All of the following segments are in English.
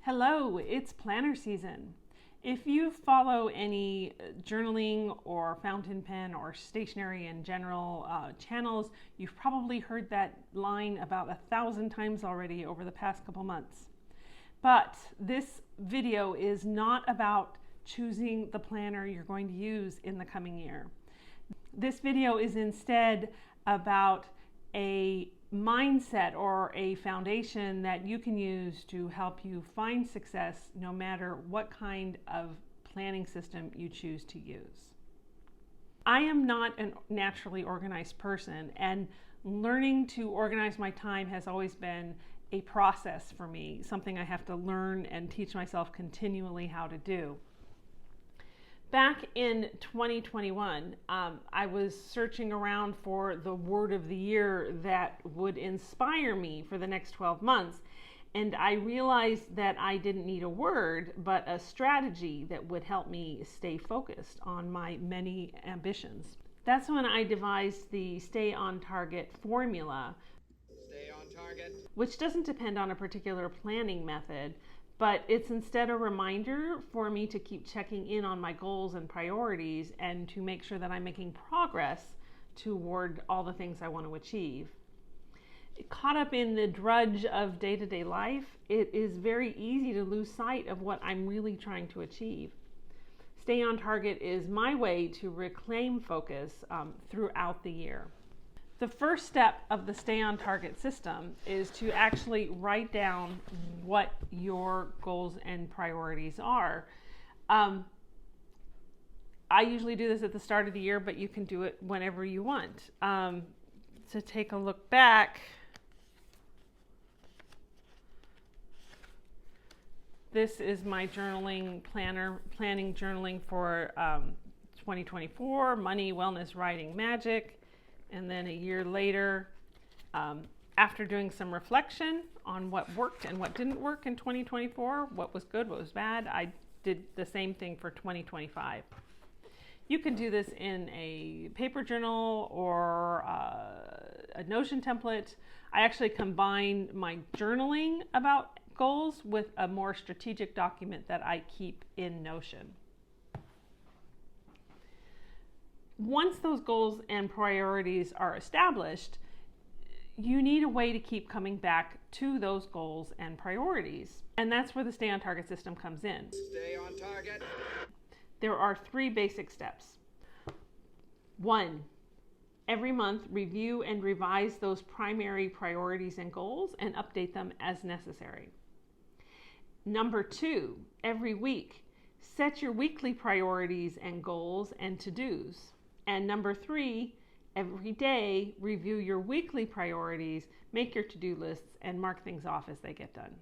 Hello, it's planner season. If you follow any journaling or fountain pen or stationery in general channels, you've probably heard that line about 1,000 times already over the past couple months. But this video is not about choosing the planner you're going to use in the coming year. This video is instead about a mindset or a foundation that you can use to help you find success no matter what kind of planning system you choose to use. I am not a naturally organized person, and learning to organize my time has always been a process for me, something I have to learn and teach myself continually how to do. Back in 2021, I was searching around for the word of the year that would inspire me for the next 12 months. And I realized that I didn't need a word, but a strategy that would help me stay focused on my many ambitions. That's when I devised the Stay on Target formula. Stay on target. Which doesn't depend on a particular planning method, but it's instead a reminder for me to keep checking in on my goals and priorities and to make sure that I'm making progress toward all the things I want to achieve. Caught up in the drudge of day-to-day life, it is very easy to lose sight of what I'm really trying to achieve. Stay on target is my way to reclaim focus throughout the year. The first step of the Stay on Target system is to actually write down what your goals and priorities are. I usually do this at the start of the year, but you can do it whenever you want. To take a look back, this is my journaling planning journaling for 2024, money, wellness, writing, magic. And then a year later, after doing some reflection on what worked and what didn't work in 2024, what was good, what was bad, I did the same thing for 2025. You can do this in a paper journal or a Notion template. I actually combine my journaling about goals with a more strategic document that I keep in Notion. Once those goals and priorities are established, you need a way to keep coming back to those goals and priorities. And that's where the Stay on Target system comes in. Stay on target. There are 3 basic steps. 1, every month review and revise those primary priorities and goals and update them as necessary. Number 2, every week, set your weekly priorities and goals and to-dos. And number 3, every day, review your weekly priorities, make your to-do lists, and mark things off as they get done.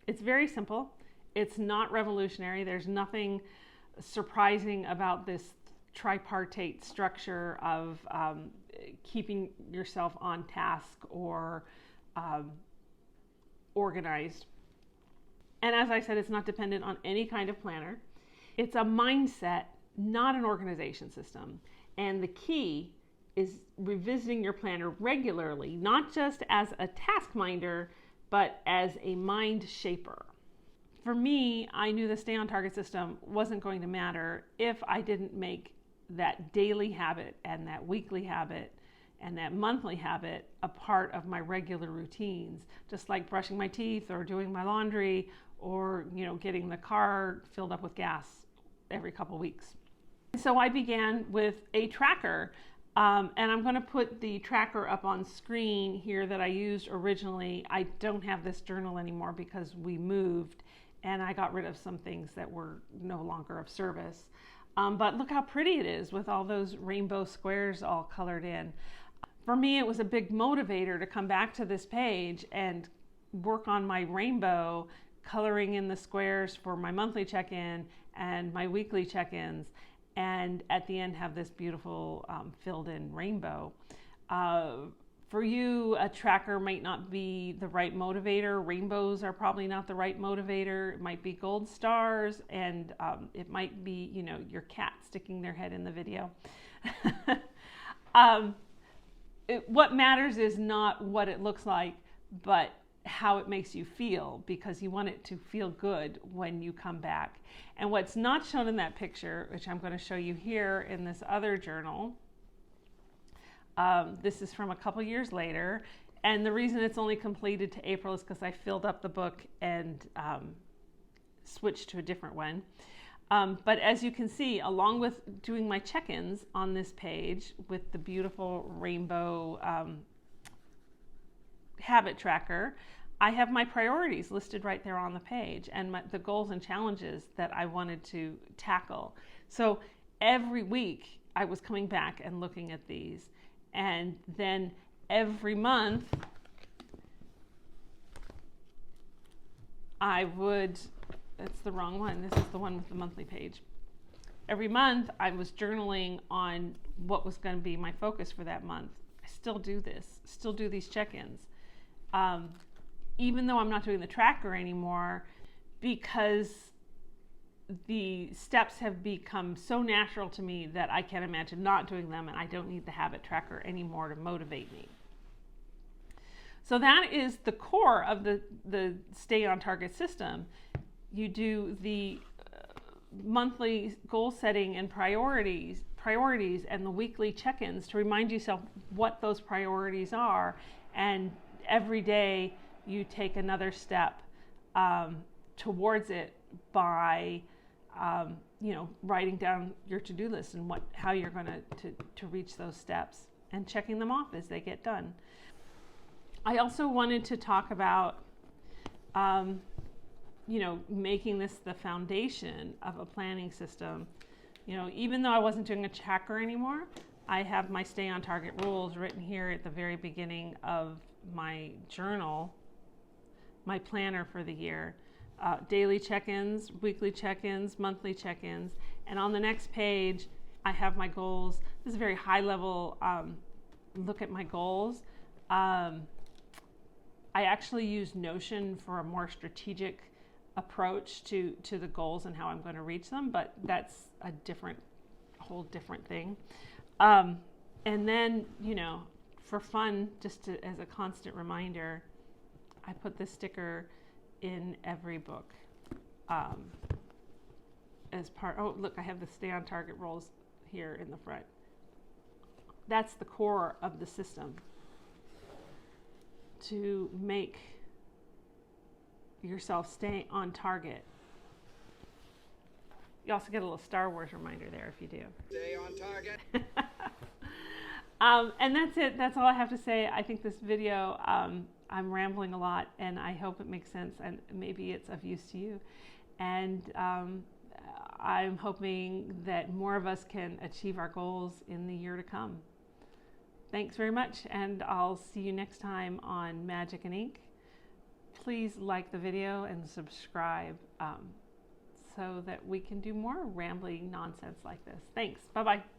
It's very simple. It's not revolutionary. There's nothing surprising about this tripartite structure of keeping yourself on task or organized. And as I said, it's not dependent on any kind of planner. It's a mindset, not an organization system. And the key is revisiting your planner regularly, not just as a task minder, but as a mind shaper. For me, I knew the Stay on Target system wasn't going to matter if I didn't make that daily habit and that weekly habit and that monthly habit a part of my regular routines, just like brushing my teeth or doing my laundry or getting the car filled up with gas every couple weeks. So I began with a tracker, and I'm going to put the tracker up on screen here that I used originally. I don't have this journal anymore because we moved and I got rid of some things that were no longer of service. But look how pretty it is with all those rainbow squares all colored in. For me, it was a big motivator to come back to this page and work on my rainbow, coloring in the squares for my monthly check-in and my weekly check-ins, and at the end have this beautiful filled in rainbow. For you, a tracker might not be the right motivator. Rainbows are probably not the right motivator. It might be gold stars, and it might be, your cat sticking their head in the video. What matters is not what it looks like, but how it makes you feel, because you want it to feel good when you come back. And what's not shown in that picture, which I'm going to show you here in this other journal, this is from a couple years later. And the reason it's only completed to April is because I filled up the book and switched to a different one. But as you can see, along with doing my check-ins on this page with the beautiful rainbow habit tracker, I have my priorities listed right there on the page, and the goals and challenges that I wanted to tackle. So every week I was coming back and looking at these, and then every month I would, that's the wrong one, this is the one with the monthly page. Every month I was journaling on what was going to be my focus for that month. I still do this, still do these check-ins. Even though I'm not doing the tracker anymore, because the steps have become so natural to me that I can't imagine not doing them, and I don't need the habit tracker anymore to motivate me. So that is the core of the Stay on Target system. You do the monthly goal setting and priorities and the weekly check-ins to remind yourself what those priorities are, and every day you take another step towards it by writing down your to-do list and how you're going to reach those steps and checking them off as they get done. I also wanted to talk about making this the foundation of a planning system. Even though I wasn't doing a tracker anymore, I have my Stay on Target rules written here at the very beginning of my journal, my planner for the year. Daily check-ins, weekly check-ins, monthly check-ins, and on the next page I have my goals. This is a very high level look at my goals. I actually use Notion for a more strategic approach to the goals and how I'm going to reach them, but that's a whole different thing. And then, for fun, just as a constant reminder, I put this sticker in every book as part. Oh, look, I have the Stay on Target rules here in the front. That's the core of the system, to make yourself stay on target. You also get a little Star Wars reminder there if you do. Stay on target. And that's it. That's all I have to say. I think this video, I'm rambling a lot, and I hope it makes sense, and maybe it's of use to you. And I'm hoping that more of us can achieve our goals in the year to come. Thanks very much, and I'll see you next time on Magic and Ink. Please like the video and subscribe so that we can do more rambling nonsense like this. Thanks. Bye-bye.